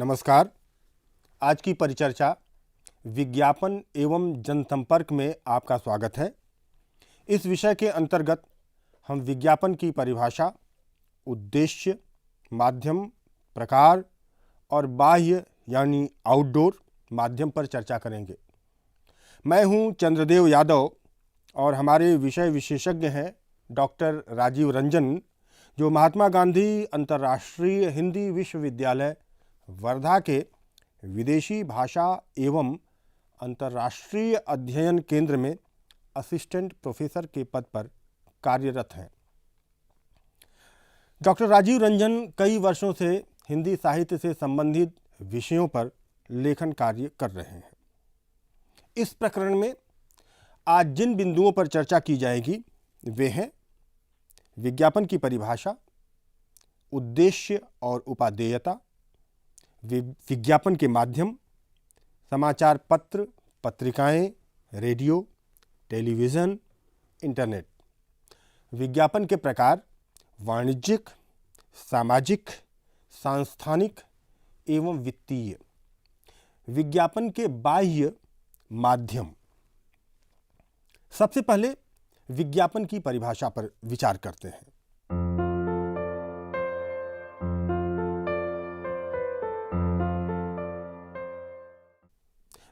नमस्कार। आज की परिचर्चा विज्ञापन एवं जनसंपर्क में आपका स्वागत है। इस विषय के अंतर्गत हम विज्ञापन की परिभाषा, उद्देश्य, माध्यम, प्रकार और बाह्य यानी आउटडोर माध्यम पर चर्चा करेंगे। मैं हूं चंद्रदेव यादव और हमारे विषय विशेषज्ञ हैं डॉक्टर राजीव रंजन, जो महात्मा गांधी अंतर्राष्ट्रीय हिंदी विश्वविद्यालय वर्धा के विदेशी भाषा एवं अंतर्राष्ट्रीय अध्ययन केंद्र में असिस्टेंट प्रोफेसर के पद पर कार्यरत हैं। डॉक्टर राजीव रंजन कई वर्षों से हिंदी साहित्य से संबंधित विषयों पर लेखन कार्य कर रहे हैं। इस प्रकरण में आज जिन बिंदुओं पर चर्चा की जाएगी वे हैं विज्ञापन की परिभाषा, उद्देश्य और उपादेयता, विज्ञापन के माध्यम, समाचार पत्र, पत्रिकाएं, रेडियो, टेलीविज़न, इंटरनेट, विज्ञापन के प्रकार, वाणिज्यिक, सामाजिक, सांस्थानिक एवं वित्तीय, विज्ञापन के बाह्य माध्यम। सबसे पहले विज्ञापन की परिभाषा पर विचार करते हैं।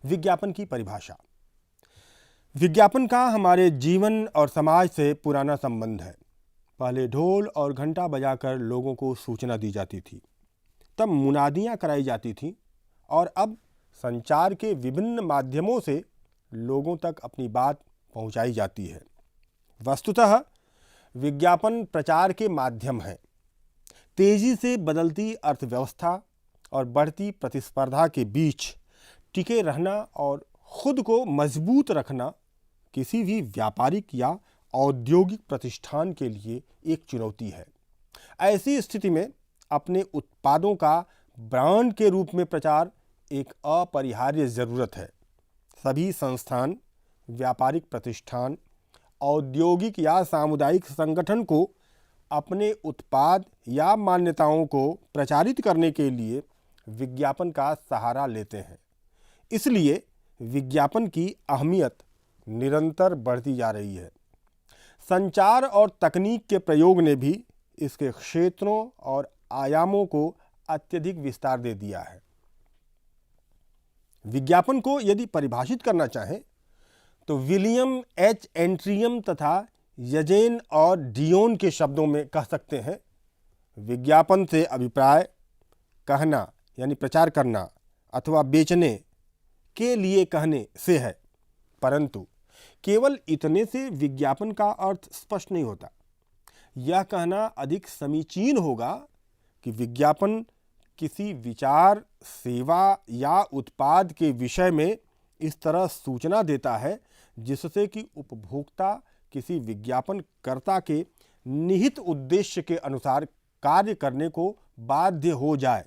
विज्ञापन की परिभाषा। विज्ञापन का हमारे जीवन और समाज से पुराना संबंध है। पहले ढोल और घंटा बजाकर लोगों को सूचना दी जाती थी, तब मुनादियां कराई जाती थीं और अब संचार के विभिन्न माध्यमों से लोगों तक अपनी बात पहुंचाई जाती है। वस्तुतः विज्ञापन प्रचार के माध्यम है। तेजी से बदलती अर्थव्यवस्था और बढ़ती प्रतिस्पर्धा के बीच टिके रहना और खुद को मजबूत रखना किसी भी व्यापारिक या औद्योगिक प्रतिष्ठान के लिए एक चुनौती है। ऐसी स्थिति में अपने उत्पादों का ब्रांड के रूप में प्रचार एक अपरिहार्य ज़रूरत है। सभी संस्थान, व्यापारिक प्रतिष्ठान, औद्योगिक या सामुदायिक संगठन को अपने उत्पाद या मान्यताओं को प्रचारित करने के लिए विज्ञापन का सहारा लेते हैं। इसलिए विज्ञापन की अहमियत निरंतर बढ़ती जा रही है। संचार और तकनीक के प्रयोग ने भी इसके क्षेत्रों और आयामों को अत्यधिक विस्तार दे दिया है। विज्ञापन को यदि परिभाषित करना चाहें तो विलियम एच एंट्रियम तथा यजेन और डियोन के शब्दों में कह सकते हैं, विज्ञापन से अभिप्राय कहना यानी प्रचार करना अथवा बेचने के लिए कहने से है, परंतु केवल इतने से विज्ञापन का अर्थ स्पष्ट नहीं होता। यह कहना अधिक समीचीन होगा कि विज्ञापन किसी विचार, सेवा या उत्पाद के विषय में इस तरह सूचना देता है जिससे कि उपभोक्ता किसी विज्ञापनकर्ता के निहित उद्देश्य के अनुसार कार्य करने को बाध्य हो जाए।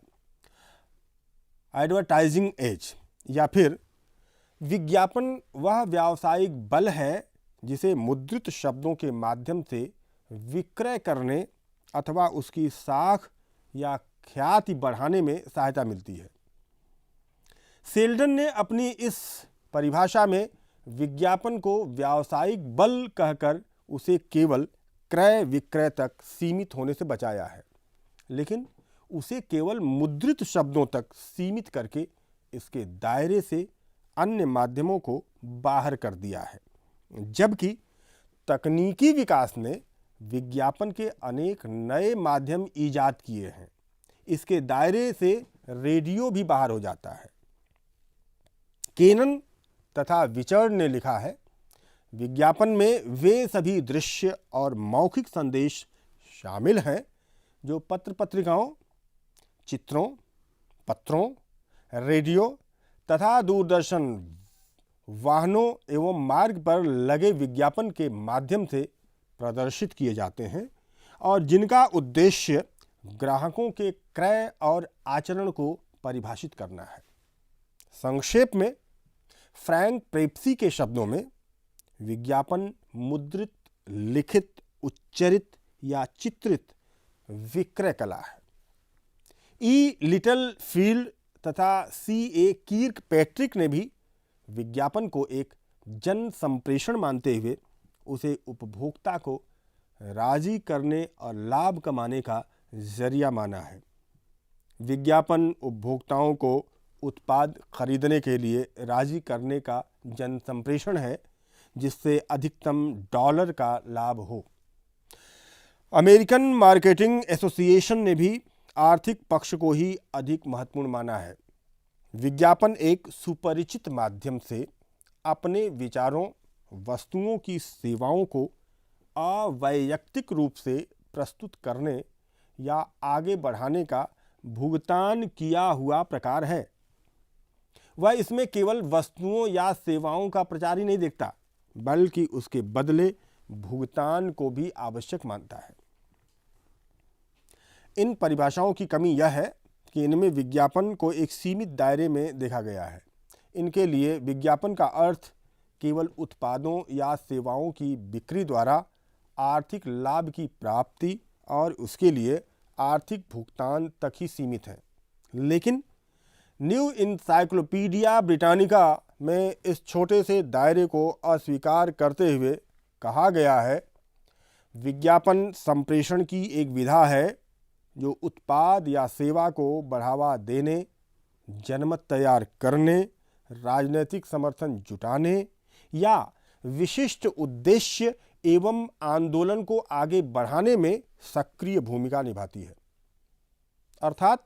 एडवर्टाइजिंग एज या फिर विज्ञापन वह व्यावसायिक बल है जिसे मुद्रित शब्दों के माध्यम से विक्रय करने अथवा उसकी साख या ख्याति बढ़ाने में सहायता मिलती है। सेल्डन ने अपनी इस परिभाषा में विज्ञापन को व्यावसायिक बल कहकर उसे केवल क्रय विक्रय तक सीमित होने से बचाया है, लेकिन उसे केवल मुद्रित शब्दों तक सीमित करके इसके दायरे से अन्य माध्यमों को बाहर कर दिया है। जबकि तकनीकी विकास ने विज्ञापन के अनेक नए माध्यम ईजाद किए हैं। इसके दायरे से रेडियो भी बाहर हो जाता है। केनन तथा विचर्ड ने लिखा है, विज्ञापन में वे सभी दृश्य और मौखिक संदेश शामिल हैं जो पत्र पत्रिकाओं, चित्रों, पत्रों, रेडियो तथा दूरदर्शन, वाहनों एवं मार्ग पर लगे विज्ञापन के माध्यम से प्रदर्शित किए जाते हैं और जिनका उद्देश्य ग्राहकों के क्रय और आचरण को परिभाषित करना है। संक्षेप में फ्रैंक प्रेप्सी के शब्दों में विज्ञापन मुद्रित, लिखित, उच्चरित या चित्रित विक्रय कला है। ई लिटिल फील्ड तथा C.A. किर्कपैट्रिक ने भी विज्ञापन को एक जन संप्रेषण मानते हुए उसे उपभोक्ता को राजी करने और लाभ कमाने का जरिया माना है। विज्ञापन उपभोक्ताओं को उत्पाद खरीदने के लिए राजी करने का जन संप्रेषण है जिससे अधिकतम डॉलर का लाभ हो। अमेरिकन मार्केटिंग एसोसिएशन ने भी आर्थिक पक्ष को ही अधिक महत्वपूर्ण माना है। विज्ञापन एक सुपरिचित माध्यम से अपने विचारों, वस्तुओं की सेवाओं को अवैयक्तिक रूप से प्रस्तुत करने या आगे बढ़ाने का भुगतान किया हुआ प्रकार है। वह इसमें केवल वस्तुओं या सेवाओं का प्रचार ही नहीं देखता, बल्कि उसके बदले भुगतान को भी आवश्यक मानता है। इन परिभाषाओं की कमी यह है कि इनमें विज्ञापन को एक सीमित दायरे में देखा गया है। इनके लिए विज्ञापन का अर्थ केवल उत्पादों या सेवाओं की बिक्री द्वारा आर्थिक लाभ की प्राप्ति और उसके लिए आर्थिक भुगतान तक ही सीमित है। लेकिन न्यू इनसाइक्लोपीडिया ब्रिटानिका में इस छोटे से दायरे को अस्वीकार करते हुए कहा गया है, विज्ञापन संप्रेषण की एक विधा है जो उत्पाद या सेवा को बढ़ावा देने, जनमत तैयार करने, राजनीतिक समर्थन जुटाने या विशिष्ट उद्देश्य एवं आंदोलन को आगे बढ़ाने में सक्रिय भूमिका निभाती है। अर्थात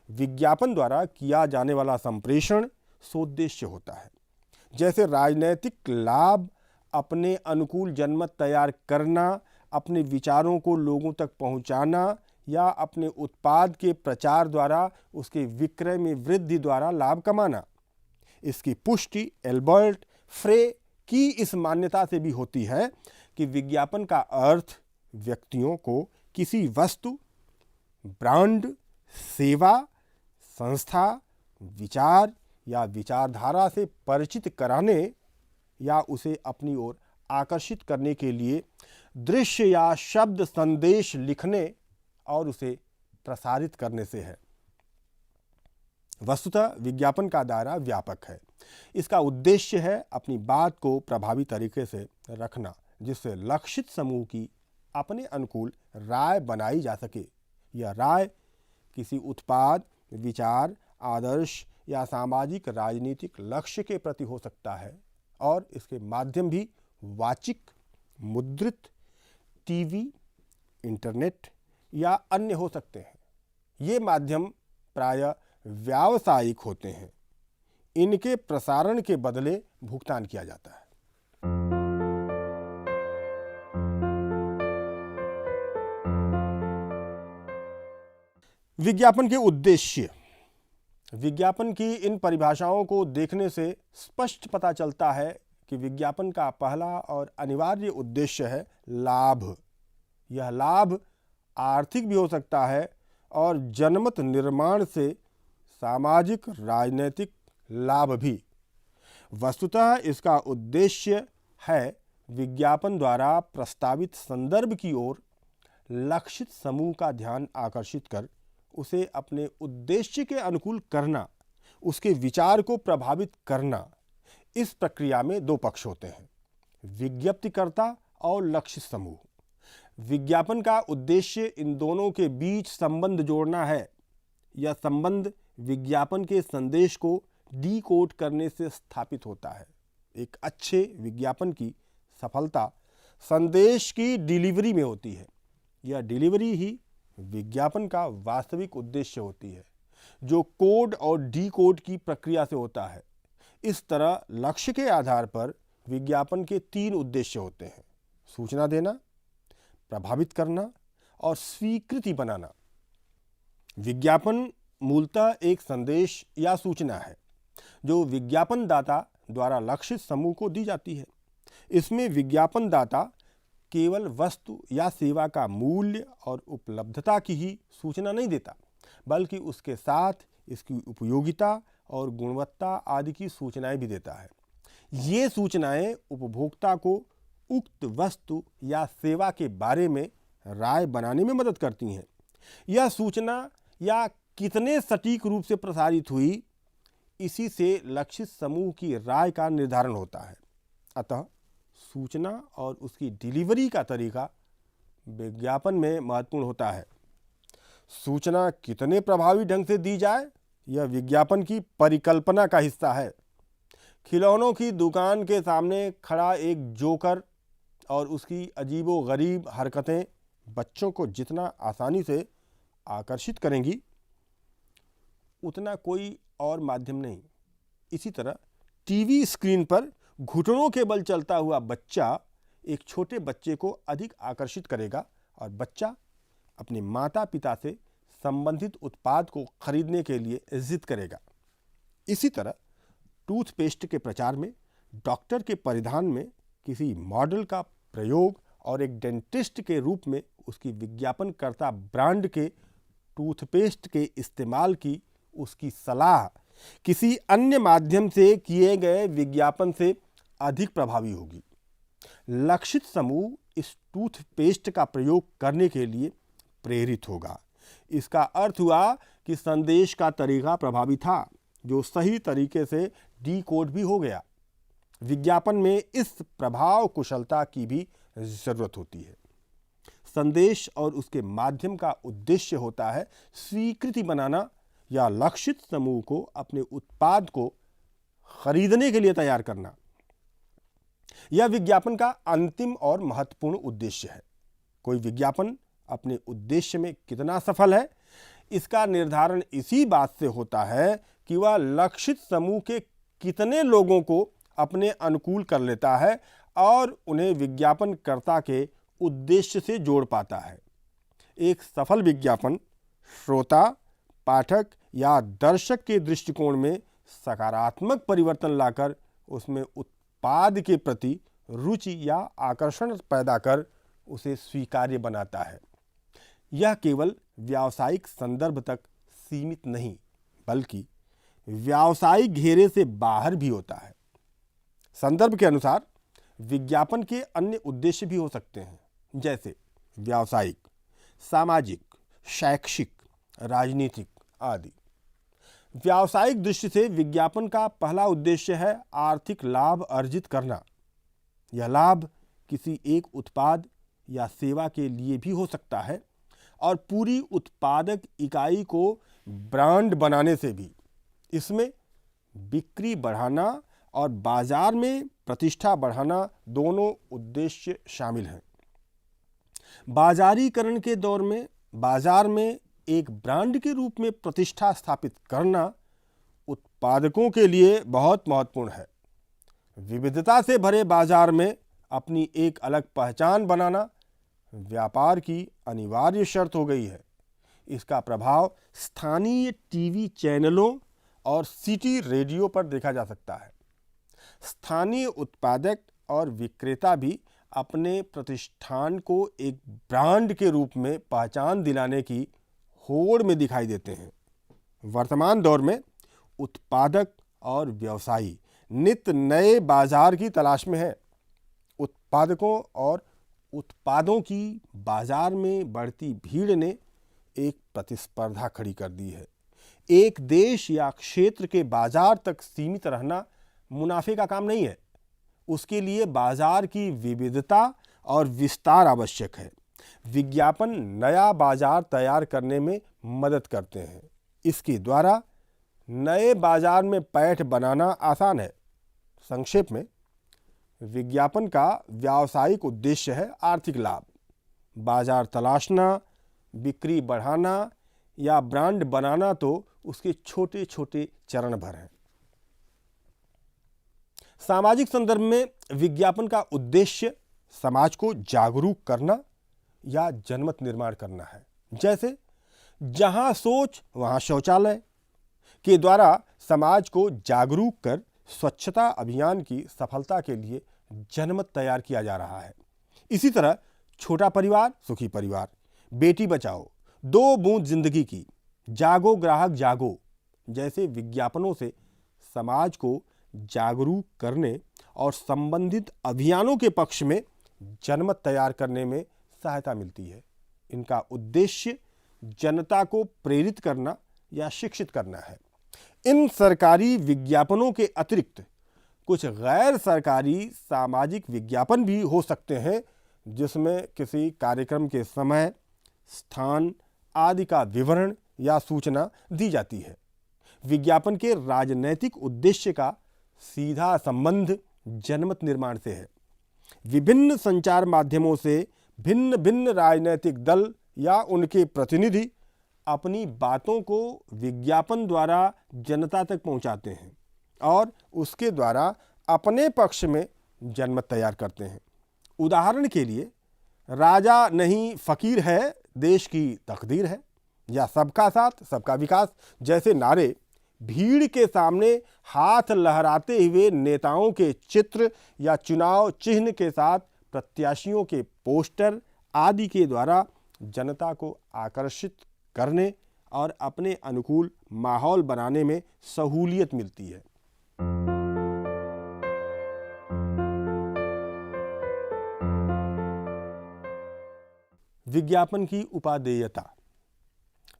विज्ञापन द्वारा किया जाने वाला संप्रेषण सोद्देश्य होता है। जैसे राजनैतिक लाभ, अपने अनुकूल जनमत तैयार करना, अपने विचारों को लोगों तक पहुंचाना या अपने उत्पाद के प्रचार द्वारा उसके विक्रय में वृद्धि द्वारा लाभ कमाना। इसकी पुष्टि एल्बर्ट फ्रे की इस मान्यता से भी होती है कि विज्ञापन का अर्थ व्यक्तियों को किसी वस्तु, ब्रांड, सेवा, संस्था, विचार या विचारधारा से परिचित कराने या उसे अपनी ओर आकर्षित करने के लिए दृश्य या शब्द संदेश लिखने और उसे प्रसारित करने से है। वस्तुतः विज्ञापन का दायरा व्यापक है। इसका उद्देश्य है अपनी बात को प्रभावी तरीके से रखना जिससे लक्षित समूह की अपने अनुकूल राय बनाई जा सके। यह राय किसी उत्पाद, विचार, आदर्श या सामाजिक राजनीतिक लक्ष्य के प्रति हो सकता है और इसके माध्यम भी वाचिक, मुद्रित, टीवी, इंटरनेट या अन्य हो सकते हैं। ये माध्यम प्रायः व्यावसायिक होते हैं। इनके प्रसारण के बदले भुगतान किया जाता है। विज्ञापन के उद्देश्य। विज्ञापन की इन परिभाषाओं को देखने से स्पष्ट पता चलता है कि विज्ञापन का पहला और अनिवार्य उद्देश्य है लाभ। यह लाभ आर्थिक भी हो सकता है और जनमत निर्माण से सामाजिक राजनीतिक लाभ भी। वस्तुतः इसका उद्देश्य है विज्ञापन द्वारा प्रस्तावित संदर्भ की ओर लक्षित समूह का ध्यान आकर्षित कर उसे अपने उद्देश्य के अनुकूल करना, उसके विचार को प्रभावित करना। इस प्रक्रिया में दो पक्ष होते हैं, विज्ञप्तिकर्ता और लक्षित समूह। विज्ञापन का उद्देश्य इन दोनों के बीच संबंध जोड़ना है। यह संबंध विज्ञापन के संदेश को डीकोड करने से स्थापित होता है। एक अच्छे विज्ञापन की सफलता संदेश की डिलीवरी में होती है। यह डिलीवरी ही विज्ञापन का वास्तविक उद्देश्य होती है, जो कोड और डीकोड की प्रक्रिया से होता है। इस तरह लक्ष्य के आधार पर विज्ञापन के तीन उद्देश्य होते हैं: सूचना देना, प्रभावित करना और स्वीकृति बनाना। विज्ञापन मूलतः एक संदेश या सूचना है जो विज्ञापन दाता द्वारा लक्षित समूह को दी जाती है। इसमें विज्ञापन दाता केवल वस्तु या सेवा का मूल्य और उपलब्धता की ही सूचना नहीं देता, बल्कि उसके साथ इसकी उपयोगिता और गुणवत्ता आदि की सूचनाएं भी देता है। ये सूचनाएं उपभोक्ता को उक्त वस्तु या सेवा के बारे में राय बनाने में मदद करती हैं। यह सूचना या कितने सटीक रूप से प्रसारित हुई इसी से लक्षित समूह की राय का निर्धारण होता है। अतः सूचना और उसकी डिलीवरी का तरीका विज्ञापन में महत्वपूर्ण होता है। सूचना कितने प्रभावी ढंग से दी जाए, यह विज्ञापन की परिकल्पना का हिस्सा है। खिलौनों की दुकान के सामने खड़ा एक जोकर और उसकी अजीबोगरीब हरकतें बच्चों को जितना आसानी से आकर्षित करेंगी, उतना कोई और माध्यम नहीं। इसी तरह टीवी स्क्रीन पर घुटनों के बल चलता हुआ बच्चा एक छोटे बच्चे को अधिक आकर्षित करेगा और बच्चा अपने माता पिता से संबंधित उत्पाद को खरीदने के लिए जिद करेगा। इसी तरह टूथपेस्ट के प्रचार में डॉक्टर के परिधान में किसी मॉडल का प्रयोग और एक डेंटिस्ट के रूप में उसकी विज्ञापनकर्ता ब्रांड के टूथपेस्ट के इस्तेमाल की उसकी सलाह किसी अन्य माध्यम से किए गए विज्ञापन से अधिक प्रभावी होगी। लक्षित समूह इस टूथपेस्ट का प्रयोग करने के लिए प्रेरित होगा। इसका अर्थ हुआ कि संदेश का तरीका प्रभावी था, जो सही तरीके से डीकोड भी हो गया। विज्ञापन में इस प्रभाव कुशलता की भी जरूरत होती है। संदेश और उसके माध्यम का उद्देश्य होता है स्वीकृति बनाना या लक्षित समूह को अपने उत्पाद को खरीदने के लिए तैयार करना। यह विज्ञापन का अंतिम और महत्वपूर्ण उद्देश्य है। कोई विज्ञापन अपने उद्देश्य में कितना सफल है, इसका निर्धारण इसी बात से होता है कि वह लक्षित समूह के कितने लोगों को अपने अनुकूल कर लेता है और उन्हें विज्ञापनकर्ता के उद्देश्य से जोड़ पाता है। एक सफल विज्ञापन श्रोता, पाठक या दर्शक के दृष्टिकोण में सकारात्मक परिवर्तन लाकर उसमें उत्पाद के प्रति रुचि या आकर्षण पैदा कर उसे स्वीकार्य बनाता है। यह केवल व्यावसायिक संदर्भ तक सीमित नहीं, बल्कि व्यावसायिक घेरे से बाहर भी होता है। संदर्भ के अनुसार विज्ञापन के अन्य उद्देश्य भी हो सकते हैं, जैसे व्यावसायिक, सामाजिक, शैक्षिक, राजनीतिक आदि। व्यावसायिक दृष्टि से विज्ञापन का पहला उद्देश्य है आर्थिक लाभ अर्जित करना। यह लाभ किसी एक उत्पाद या सेवा के लिए भी हो सकता है और पूरी उत्पादक इकाई को ब्रांड बनाने से भी। इसमें बिक्री बढ़ाना और बाजार में प्रतिष्ठा बढ़ाना दोनों उद्देश्य शामिल हैं। बाजारीकरण के दौर में बाजार में एक ब्रांड के रूप में प्रतिष्ठा स्थापित करना उत्पादकों के लिए बहुत महत्वपूर्ण है। विविधता से भरे बाजार में अपनी एक अलग पहचान बनाना व्यापार की अनिवार्य शर्त हो गई है। इसका प्रभाव स्थानीय टीवी चैनलों और सिटी रेडियो पर देखा जा सकता है। स्थानीय उत्पादक और विक्रेता भी अपने प्रतिष्ठान को एक ब्रांड के रूप में पहचान दिलाने की होड़ में दिखाई देते हैं। वर्तमान दौर में उत्पादक और व्यवसायी नित्य नए बाजार की तलाश में है। उत्पादकों और उत्पादों की बाजार में बढ़ती भीड़ ने एक प्रतिस्पर्धा खड़ी कर दी है। एक देश या क्षेत्र के बाजार तक सीमित रहना मुनाफे का काम नहीं है। उसके लिए बाजार की विविधता और विस्तार आवश्यक है। विज्ञापन नया बाजार तैयार करने में मदद करते हैं। इसके द्वारा नए बाजार में पैठ बनाना आसान है। संक्षेप में, विज्ञापन का व्यावसायिक उद्देश्य है आर्थिक लाभ। बाजार तलाशना, बिक्री बढ़ाना या ब्रांड बनाना तो उसके छोटे छोटे चरण भर हैं। सामाजिक संदर्भ में विज्ञापन का उद्देश्य समाज को जागरूक करना या जनमत निर्माण करना है। जैसे जहां सोच वहां शौचालय के द्वारा समाज को जागरूक कर स्वच्छता अभियान की सफलता के लिए जनमत तैयार किया जा रहा है। इसी तरह छोटा परिवार सुखी परिवार, बेटी बचाओ, 2 बूंद जिंदगी की, जागो ग्राहक जागो जैसे विज्ञापनों से समाज को जागरूक करने और संबंधित अभियानों के पक्ष में जनमत तैयार करने में सहायता मिलती है। इनका उद्देश्य जनता को प्रेरित करना या शिक्षित करना है। इन सरकारी विज्ञापनों के अतिरिक्त कुछ गैर सरकारी सामाजिक विज्ञापन भी हो सकते हैं, जिसमें किसी कार्यक्रम के समय, स्थान आदि का विवरण या सूचना दी जाती है। विज्ञापन के राजनैतिक उद्देश्य का सीधा संबंध जनमत निर्माण से है। विभिन्न संचार माध्यमों से भिन्न भिन्न राजनैतिक दल या उनके प्रतिनिधि अपनी बातों को विज्ञापन द्वारा जनता तक पहुंचाते हैं और उसके द्वारा अपने पक्ष में जनमत तैयार करते हैं। उदाहरण के लिए, राजा नहीं फकीर है, देश की तकदीर है, या सबका साथ सबका विकास जैसे नारे भीड़ के सामने हाथ लहराते हुए नेताओं के चित्र या चुनाव चिन्ह के साथ प्रत्याशियों के पोस्टर आदि के द्वारा जनता को आकर्षित करने और अपने अनुकूल माहौल बनाने में सहूलियत मिलती है। विज्ञापन की उपादेयता।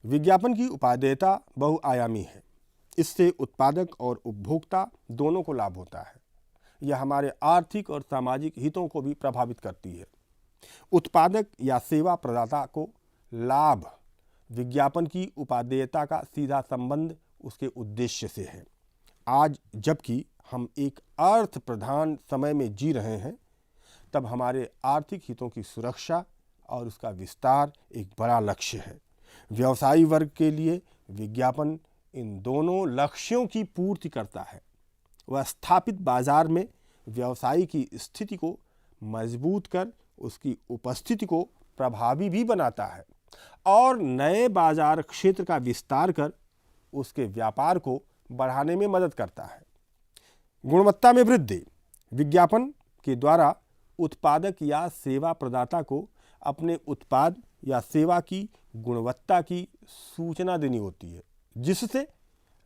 विज्ञापन की उपादेयता बहुआयामी है। इससे उत्पादक और उपभोक्ता दोनों को लाभ होता है। यह हमारे आर्थिक और सामाजिक हितों को भी प्रभावित करती है। उत्पादक या सेवा प्रदाता को लाभ विज्ञापन की उपादेयता का सीधा संबंध उसके उद्देश्य से है। आज जबकि हम एक अर्थ प्रधान समय में जी रहे हैं, तब हमारे आर्थिक हितों की सुरक्षा और उसका विस्तार एक बड़ा लक्ष्य है। व्यवसायी वर्ग के लिए विज्ञापन इन दोनों लक्ष्यों की पूर्ति करता है। वह स्थापित बाजार में व्यवसायी की स्थिति को मजबूत कर उसकी उपस्थिति को प्रभावी भी बनाता है और नए बाजार क्षेत्र का विस्तार कर उसके व्यापार को बढ़ाने में मदद करता है। गुणवत्ता में वृद्धि। विज्ञापन के द्वारा उत्पादक या सेवा प्रदाता को अपने उत्पाद या सेवा की गुणवत्ता की सूचना देनी होती है, जिससे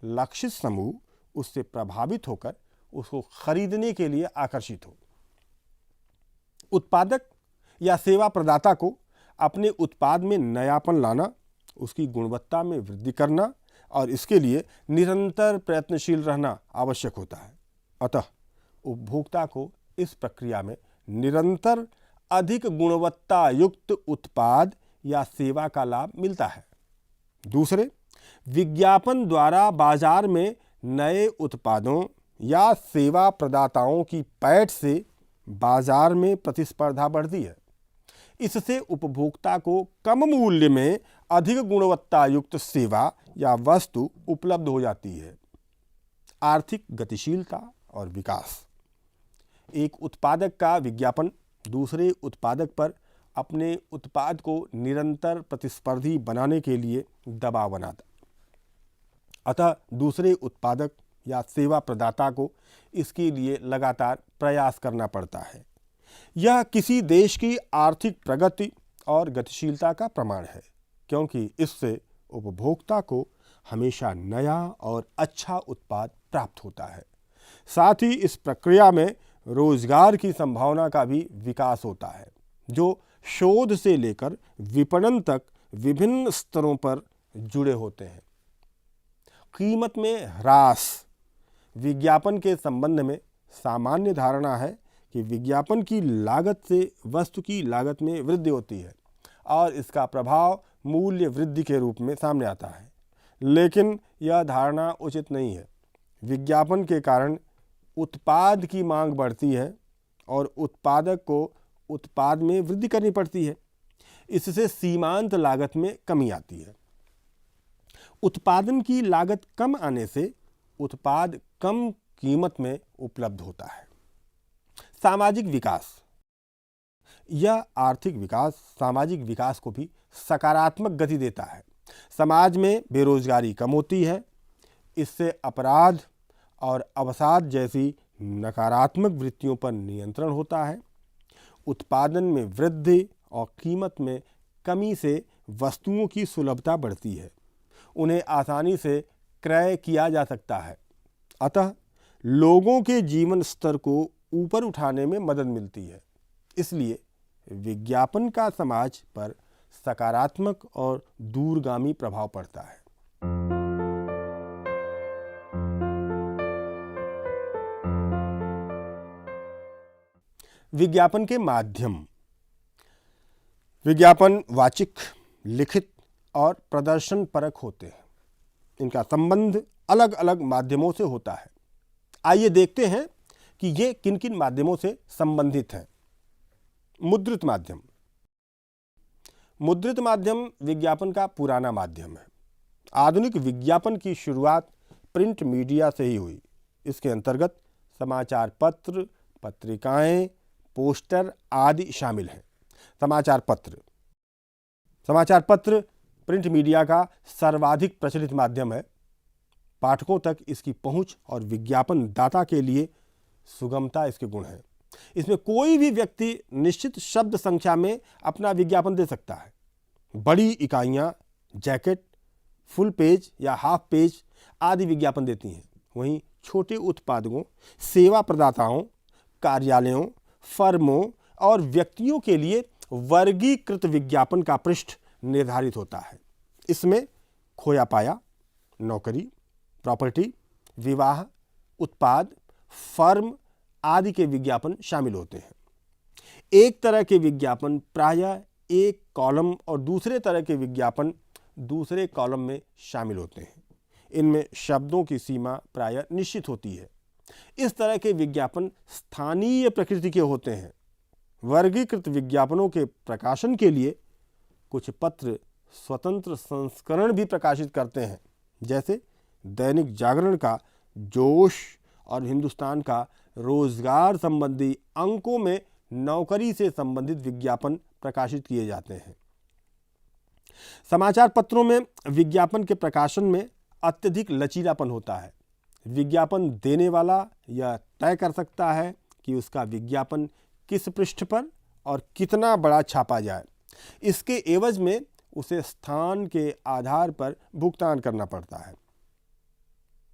लक्षित समूह उससे प्रभावित होकर उसको खरीदने के लिए आकर्षित हो। उत्पादक या सेवा प्रदाता को अपने उत्पाद में नयापन लाना, उसकी गुणवत्ता में वृद्धि करना और इसके लिए निरंतर प्रयत्नशील रहना आवश्यक होता है। अतः उपभोक्ता को इस प्रक्रिया में निरंतर अधिक गुणवत्ता युक्त उत्पाद या सेवा का लाभ मिलता है। दूसरे, विज्ञापन द्वारा बाजार में नए उत्पादों या सेवा प्रदाताओं की पैठ से बाजार में प्रतिस्पर्धा बढ़ती है। इससे उपभोक्ता को कम मूल्य में अधिक गुणवत्ता युक्त सेवा या वस्तु उपलब्ध हो जाती है। आर्थिक गतिशीलता और विकास। एक उत्पादक का विज्ञापन दूसरे उत्पादक पर अपने उत्पाद को निरंतर प्रतिस्पर्धी बनाने के लिए दबाव बनाता। अतः दूसरे उत्पादक या सेवा प्रदाता को इसके लिए लगातार प्रयास करना पड़ता है। यह किसी देश की आर्थिक प्रगति और गतिशीलता का प्रमाण है, क्योंकि इससे उपभोक्ता को हमेशा नया और अच्छा उत्पाद प्राप्त होता है। साथ ही इस प्रक्रिया में रोजगार की संभावना का भी विकास होता है, जो शोध से लेकर विपणन तक विभिन्न स्तरों पर जुड़े होते हैं। कीमत में ह्रास। विज्ञापन के संबंध में सामान्य धारणा है कि विज्ञापन की लागत से वस्तु की लागत में वृद्धि होती है और इसका प्रभाव मूल्य वृद्धि के रूप में सामने आता है, लेकिन यह धारणा उचित नहीं है। विज्ञापन के कारण उत्पाद की मांग बढ़ती है और उत्पादक को उत्पाद में वृद्धि करनी पड़ती है। इससे सीमांत लागत में कमी आती है। उत्पादन की लागत कम आने से उत्पाद कम कीमत में उपलब्ध होता है। सामाजिक विकास। यह आर्थिक विकास सामाजिक विकास को भी सकारात्मक गति देता है। समाज में बेरोजगारी कम होती है। इससे अपराध और अवसाद जैसी नकारात्मक वृत्तियों पर नियंत्रण होता है। उत्पादन में वृद्धि और कीमत में कमी से वस्तुओं की सुलभता बढ़ती है। उन्हें आसानी से क्रय किया जा सकता है। अतः लोगों के जीवन स्तर को ऊपर उठाने में मदद मिलती है। इसलिए विज्ञापन का समाज पर सकारात्मक और दूरगामी प्रभाव पड़ता है। विज्ञापन के माध्यम। विज्ञापन वाचिक, लिखित और प्रदर्शन परक होते हैं। इनका संबंध अलग अलग माध्यमों से होता है। आइए देखते हैं कि ये किन किन माध्यमों से संबंधित हैं। मुद्रित माध्यम। मुद्रित माध्यम विज्ञापन का पुराना माध्यम है। आधुनिक विज्ञापन की शुरुआत प्रिंट मीडिया से ही हुई। इसके अंतर्गत समाचार पत्र, पत्रिकाएं, पोस्टर आदि शामिल हैं। समाचार पत्र प्रिंट मीडिया का सर्वाधिक प्रचलित माध्यम है। पाठकों तक इसकी पहुंच और विज्ञापन दाता के लिए सुगमता इसके गुण है। इसमें कोई भी व्यक्ति निश्चित शब्द संख्या में अपना विज्ञापन दे सकता है। बड़ी इकाइयां जैकेट, फुल पेज या हाफ पेज आदि विज्ञापन देती हैं। वहीं छोटे उत्पादकों, सेवा प्रदाताओं, कार्यालयों, फर्मों और व्यक्तियों के लिए वर्गीकृत विज्ञापन का पृष्ठ निर्धारित होता है। इसमें खोया पाया, नौकरी, प्रॉपर्टी, विवाह, उत्पाद, फर्म आदि के विज्ञापन शामिल होते हैं। एक तरह के विज्ञापन प्रायः एक कॉलम और दूसरे तरह के विज्ञापन दूसरे कॉलम में शामिल होते हैं। इनमें शब्दों की सीमा प्रायः निश्चित होती है। इस तरह के विज्ञापन स्थानीय प्रकृति के होते हैं। वर्गीकृत विज्ञापनों के प्रकाशन के लिए कुछ पत्र स्वतंत्र संस्करण भी प्रकाशित करते हैं, जैसे दैनिक जागरण का जोश और हिंदुस्तान का रोजगार संबंधी अंकों में नौकरी से संबंधित विज्ञापन प्रकाशित किए जाते हैं। समाचार पत्रों में विज्ञापन के प्रकाशन में अत्यधिक लचीलापन होता है। विज्ञापन देने वाला यह तय कर सकता है कि उसका विज्ञापन किस पृष्ठ पर और कितना बड़ा छापा जाए। इसके एवज में उसे स्थान के आधार पर भुगतान करना पड़ता है।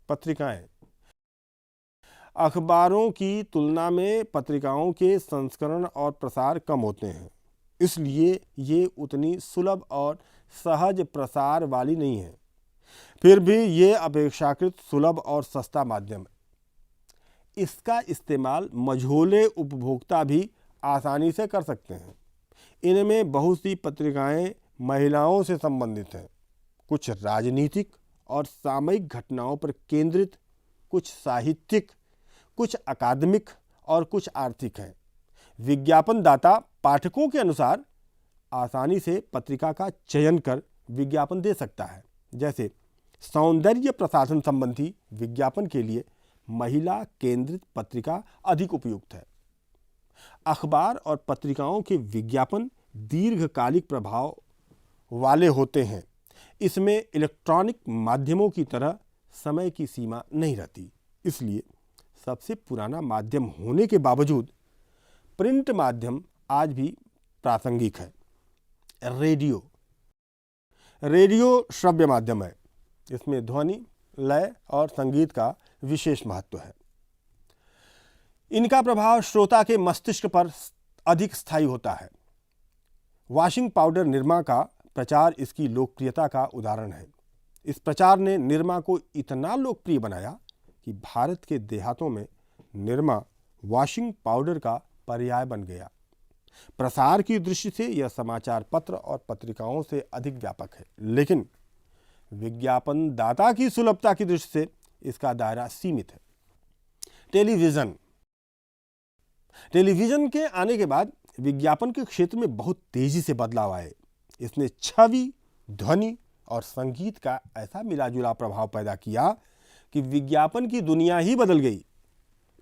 पत्रिकाएं। अखबारों की तुलना में पत्रिकाओं के संस्करण और प्रसार कम होते हैं, इसलिए ये उतनी सुलभ और सहज प्रसार वाली नहीं है। फिर भी ये अपेक्षाकृत सुलभ और सस्ता माध्यम है। इसका इस्तेमाल मझोले उपभोक्ता भी आसानी से कर सकते हैं। इनमें बहुत सी पत्रिकाएं महिलाओं से संबंधित हैं, कुछ राजनीतिक और सामयिक घटनाओं पर केंद्रित, कुछ साहित्यिक, कुछ अकादमिक और कुछ आर्थिक हैं। विज्ञापन दाता पाठकों के अनुसार आसानी से पत्रिका का चयन कर विज्ञापन दे सकता है। जैसे सौंदर्य प्रसाधन संबंधी विज्ञापन के लिए महिला केंद्रित पत्रिका अधिक उपयुक्त है। अखबार और पत्रिकाओं के विज्ञापन दीर्घकालिक प्रभाव वाले होते हैं। इसमें इलेक्ट्रॉनिक माध्यमों की तरह समय की सीमा नहीं रहती। इसलिए सबसे पुराना माध्यम होने के बावजूद प्रिंट माध्यम आज भी प्रासंगिक है। रेडियो श्रव्य माध्यम है। इसमें ध्वनि, लय और संगीत का विशेष महत्व है। इनका प्रभाव श्रोता के मस्तिष्क पर अधिक स्थायी होता है। वॉशिंग पाउडर निरमा का प्रचार इसकी लोकप्रियता का उदाहरण है। इस प्रचार ने निरमा को इतना लोकप्रिय बनाया कि भारत के देहातों में निरमा वॉशिंग पाउडर का पर्याय बन गया। प्रसार की दृष्टि से यह समाचार पत्र और पत्रिकाओं से अधिक व्यापक है, लेकिन विज्ञापन दाता की सुलभता की दृष्टि से इसका दायरा सीमित है। टेलीविजन के आने के बाद विज्ञापन के क्षेत्र में बहुत तेजी से बदलाव आए। इसने छवि, ध्वनि और संगीत का ऐसा मिलाजुला प्रभाव पैदा किया कि विज्ञापन की दुनिया ही बदल गई।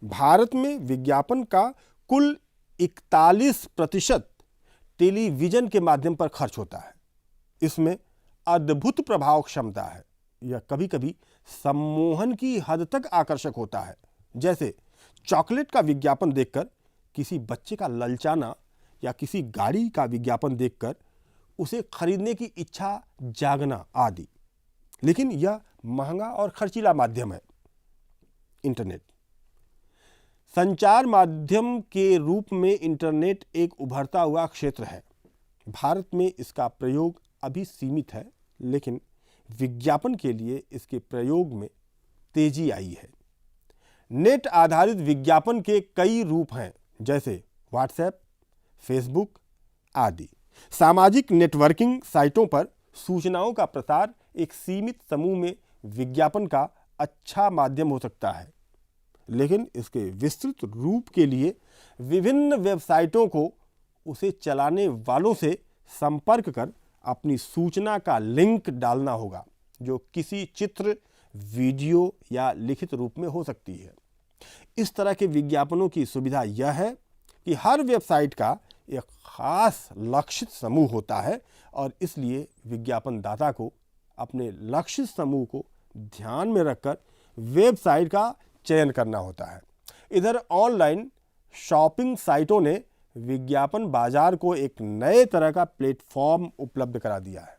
भारत में विज्ञापन का कुल 41% टेलीविजन के माध्यम पर खर्च होता है। इसमें अद्भुत प्रभाव क्षमता है। यह कभी कभी सम्मोहन की हद तक आकर्षक होता है। जैसे चॉकलेट का विज्ञापन देखकर किसी बच्चे का ललचाना या किसी गाड़ी का विज्ञापन देखकर उसे खरीदने की इच्छा जागना आदि। लेकिन यह महंगा और खर्चीला माध्यम है। इंटरनेट। संचार माध्यम के रूप में इंटरनेट एक उभरता हुआ क्षेत्र है। भारत में इसका प्रयोग अभी सीमित है, लेकिन विज्ञापन के लिए इसके प्रयोग में तेजी आई है। नेट आधारित विज्ञापन के कई रूप हैं, जैसे व्हाट्सएप, फेसबुक आदि। सामाजिक नेटवर्किंग साइटों पर सूचनाओं का प्रसार एक सीमित समूह में विज्ञापन का अच्छा माध्यम हो सकता है, लेकिन इसके विस्तृत रूप के लिए विभिन्न वेबसाइटों को उसे चलाने वालों से संपर्क कर अपनी सूचना का लिंक डालना होगा, जो किसी चित्र, वीडियो या लिखित रूप में हो सकती है। इस तरह के विज्ञापनों की सुविधा यह है कि हर वेबसाइट का एक खास लक्षित समूह होता है और इसलिए विज्ञापन दाता को अपने लक्षित समूह को ध्यान में रखकर वेबसाइट का चयन करना होता है। इधर ऑनलाइन शॉपिंग साइटों ने विज्ञापन बाजार को एक नए तरह का प्लेटफॉर्म उपलब्ध करा दिया है।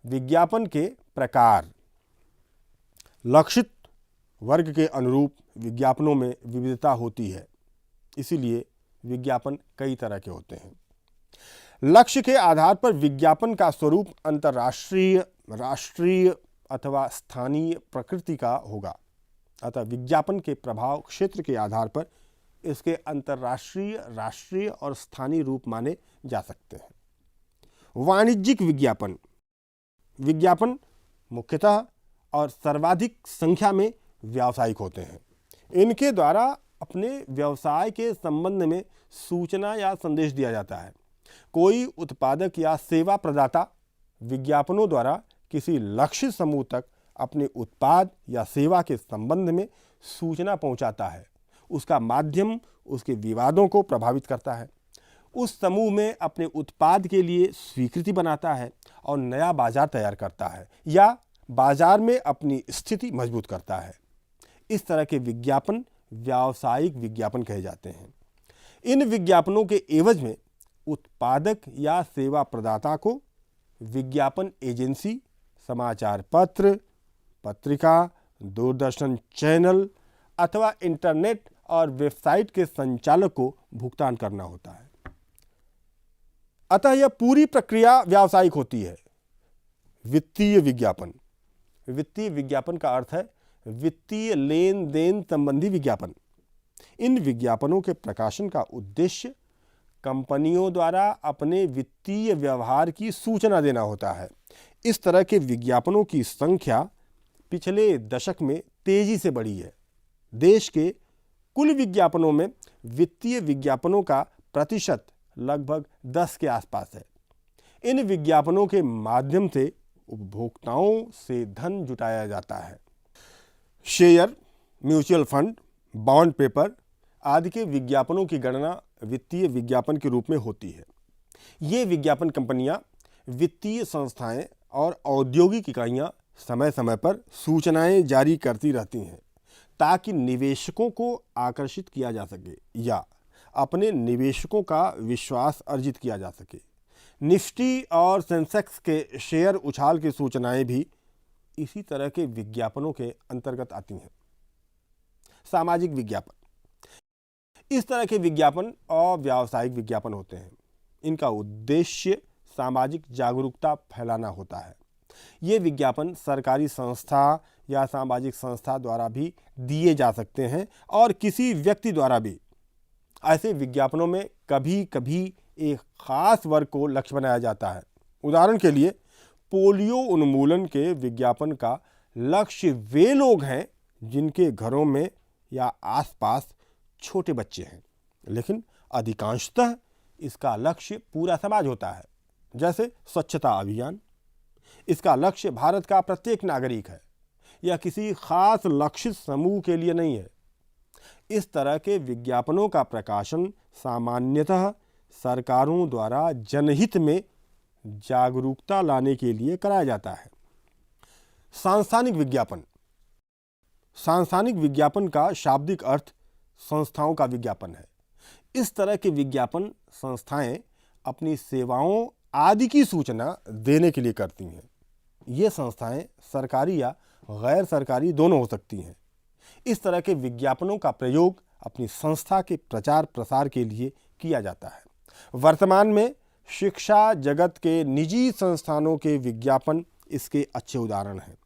विज्ञापन के प्रकार। लक्षित वर्ग के अनुरूप विज्ञापनों में विविधता होती है, इसीलिए विज्ञापन कई तरह के होते हैं। लक्ष्य के आधार पर विज्ञापन का स्वरूप अंतर्राष्ट्रीय, राष्ट्रीय अथवा स्थानीय प्रकृति का होगा। अतः विज्ञापन के प्रभाव क्षेत्र के आधार पर इसके अंतर्राष्ट्रीय, राष्ट्रीय और स्थानीय रूप माने जा सकते हैं। वाणिज्यिक विज्ञापन। विज्ञापन मुख्यतः और सर्वाधिक संख्या में व्यावसायिक होते हैं। इनके द्वारा अपने व्यवसाय के संबंध में सूचना या संदेश दिया जाता है। कोई उत्पादक या सेवा प्रदाता विज्ञापनों द्वारा किसी लक्षित समूह तक अपने उत्पाद या सेवा के संबंध में सूचना पहुंचाता है। उसका माध्यम उसके विवादों को प्रभावित करता है, उस समूह में अपने उत्पाद के लिए स्वीकृति बनाता है और नया बाजार तैयार करता है या बाजार में अपनी स्थिति मजबूत करता है। इस तरह के विज्ञापन व्यावसायिक विज्ञापन कहे जाते हैं। इन विज्ञापनों के एवज में उत्पादक या सेवा प्रदाता को विज्ञापन एजेंसी, समाचार पत्र, पत्रिका, दूरदर्शन चैनल अथवा इंटरनेट और वेबसाइट के संचालक को भुगतान करना होता है। अतः यह पूरी प्रक्रिया व्यावसायिक होती है। वित्तीय विज्ञापन। वित्तीय विज्ञापन का अर्थ है वित्तीय लेन देन संबंधी विज्ञापन। इन विज्ञापनों के प्रकाशन का उद्देश्य कंपनियों द्वारा अपने वित्तीय व्यवहार की सूचना देना होता है। इस तरह के विज्ञापनों की संख्या पिछले दशक में तेजी से बढ़ी है। देश के कुल विज्ञापनों में वित्तीय विज्ञापनों का प्रतिशत लगभग 10 के आसपास है। इन विज्ञापनों के माध्यम से उपभोक्ताओं से धन जुटाया जाता है। Share, mutual fund, bond paper आदि के विज्ञापनों की गणना वित्तीय विज्ञापन के रूप में होती है। ये विज्ञापन कंपनियां, वित्तीय संस्थाएं और औद्योगिक इकाइयां समय समय पर सूचनाएं जारी करती रहती हैं ताकि निवेशकों को आकर्षित किया जा सके या अपने निवेशकों का विश्वास अर्जित किया जा सके। निफ्टी और सेंसेक्स के शेयर उछाल की सूचनाएं भी इसी तरह के विज्ञापनों के अंतर्गत आती हैं। सामाजिक विज्ञापन। इस तरह के विज्ञापन अव्यावसायिक विज्ञापन होते हैं। इनका उद्देश्य सामाजिक जागरूकता फैलाना होता है। ये विज्ञापन सरकारी संस्था या सामाजिक संस्था द्वारा भी दिए जा सकते हैं और किसी व्यक्ति द्वारा भी। ऐसे विज्ञापनों में कभी कभी एक खास वर्ग को लक्ष्य बनाया जाता है। उदाहरण के लिए पोलियो उन्मूलन के विज्ञापन का लक्ष्य वे लोग हैं जिनके घरों में या आसपास छोटे बच्चे हैं, लेकिन अधिकांशतः इसका लक्ष्य पूरा समाज होता है। जैसे स्वच्छता अभियान, इसका लक्ष्य भारत का प्रत्येक नागरिक है, यह किसी खास लक्षित समूह के लिए नहीं है। इस तरह के विज्ञापनों का प्रकाशन सामान्यतः सरकारों द्वारा जनहित में जागरूकता लाने के लिए कराया जाता है। सांस्थानिक विज्ञापन। सांस्थानिक विज्ञापन का शाब्दिक अर्थ संस्थाओं का विज्ञापन है। इस तरह के विज्ञापन संस्थाएं अपनी सेवाओं आदि की सूचना देने के लिए करती हैं। ये संस्थाएं सरकारी या गैर सरकारी दोनों हो सकती हैं। इस तरह के विज्ञापनों का प्रयोग अपनी संस्था के प्रचार प्रसार के लिए किया जाता है। वर्तमान में शिक्षा जगत के निजी संस्थानों के विज्ञापन इसके अच्छे उदाहरण हैं।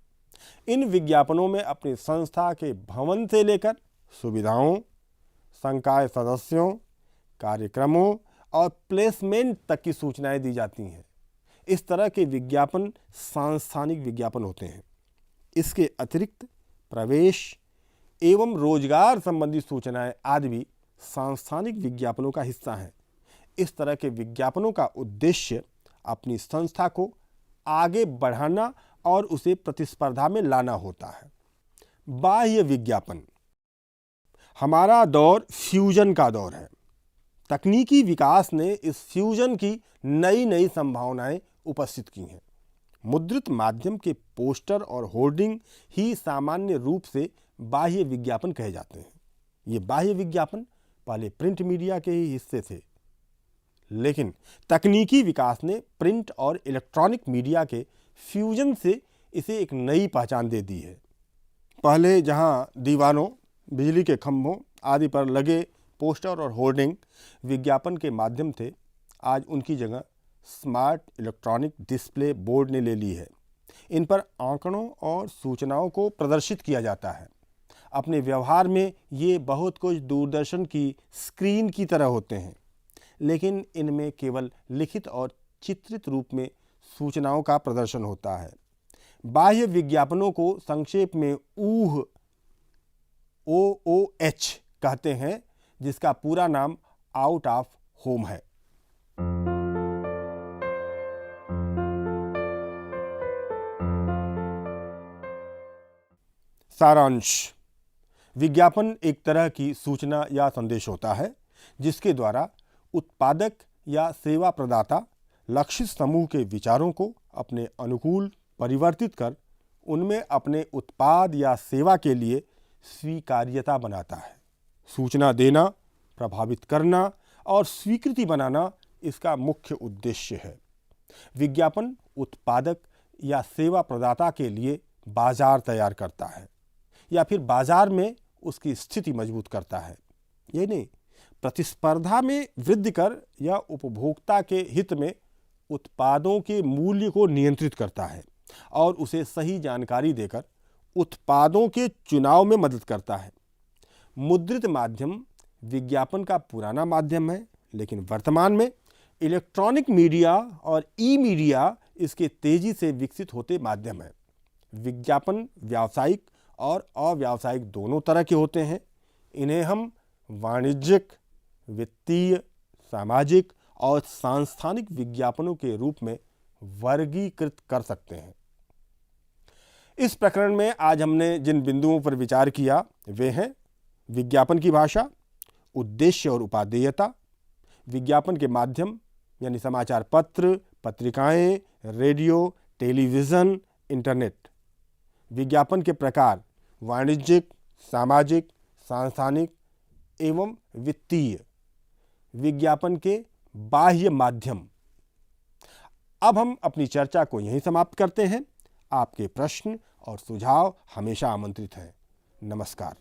इन विज्ञापनों में अपनी संस्था के भवन से लेकर सुविधाओं, संकाय सदस्यों, कार्यक्रमों और प्लेसमेंट तक की सूचनाएं दी जाती हैं। इस तरह के विज्ञापन सांस्थानिक विज्ञापन होते हैं। इसके अतिरिक्त प्रवेश एवं रोजगार संबंधी सूचनाएं आदि भी सांस्थानिक विज्ञापनों का हिस्सा हैं। इस तरह के विज्ञापनों का उद्देश्य अपनी संस्था को आगे बढ़ाना और उसे प्रतिस्पर्धा में लाना होता है। बाह्य विज्ञापन। हमारा दौर फ्यूजन का दौर है। तकनीकी विकास ने इस फ्यूजन की नई नई संभावनाएं उपस्थित की हैं। मुद्रित माध्यम के पोस्टर और होर्डिंग ही सामान्य रूप से बाह्य विज्ञापन कहे जाते हैं। ये बाह्य विज्ञापन पहले प्रिंट मीडिया के ही हिस्से थे, लेकिन तकनीकी विकास ने प्रिंट और इलेक्ट्रॉनिक मीडिया के फ्यूजन से इसे एक नई पहचान दे दी है। पहले जहां दीवारों, बिजली के खंभों आदि पर लगे पोस्टर और होर्डिंग विज्ञापन के माध्यम थे, आज उनकी जगह स्मार्ट इलेक्ट्रॉनिक डिस्प्ले बोर्ड ने ले ली है। इन पर आंकड़ों और सूचनाओं को प्रदर्शित किया जाता है। अपने व्यवहार में ये बहुत कुछ दूरदर्शन की स्क्रीन की तरह होते हैं, लेकिन इनमें केवल लिखित और चित्रित रूप में सूचनाओं का प्रदर्शन होता है। बाह्य विज्ञापनों को संक्षेप में OOH कहते हैं, जिसका पूरा नाम आउट ऑफ होम है। सारांश। विज्ञापन एक तरह की सूचना या संदेश होता है जिसके द्वारा उत्पादक या सेवा प्रदाता लक्षित समूह के विचारों को अपने अनुकूल परिवर्तित कर उनमें अपने उत्पाद या सेवा के लिए स्वीकार्यता बनाता है। सूचना देना, प्रभावित करना और स्वीकृति बनाना इसका मुख्य उद्देश्य है। विज्ञापन उत्पादक या सेवा प्रदाता के लिए बाजार तैयार करता है या फिर बाजार में उसकी स्थिति मजबूत करता है। ये नहीं, प्रतिस्पर्धा में वृद्धि कर या उपभोक्ता के हित में उत्पादों के मूल्य को नियंत्रित करता है और उसे सही जानकारी देकर उत्पादों के चुनाव में मदद करता है। मुद्रित माध्यम विज्ञापन का पुराना माध्यम है, लेकिन वर्तमान में इलेक्ट्रॉनिक मीडिया और ई-मीडिया इसके तेजी से विकसित होते माध्यम है। विज्ञापन व्यावसायिक और अव्यावसायिक दोनों तरह के होते हैं। इन्हें हम वाणिज्यिक, वित्तीय, सामाजिक और सांस्थानिक विज्ञापनों के रूप में वर्गीकृत कर सकते हैं। इस प्रकरण में आज हमने जिन बिंदुओं पर विचार किया वे हैं विज्ञापन की भाषा, उद्देश्य और उपादेयता, विज्ञापन के माध्यम यानी समाचार पत्र, पत्रिकाएं, रेडियो, टेलीविज़न, इंटरनेट, विज्ञापन के प्रकार वाणिज्यिक, सामाजिक, सांस्थानिक एवं वित्तीय, विज्ञापन के बाह्य माध्यम। अब हम अपनी चर्चा को यहीं समाप्त करते हैं। आपके प्रश्न और सुझाव हमेशा आमंत्रित हैं। नमस्कार।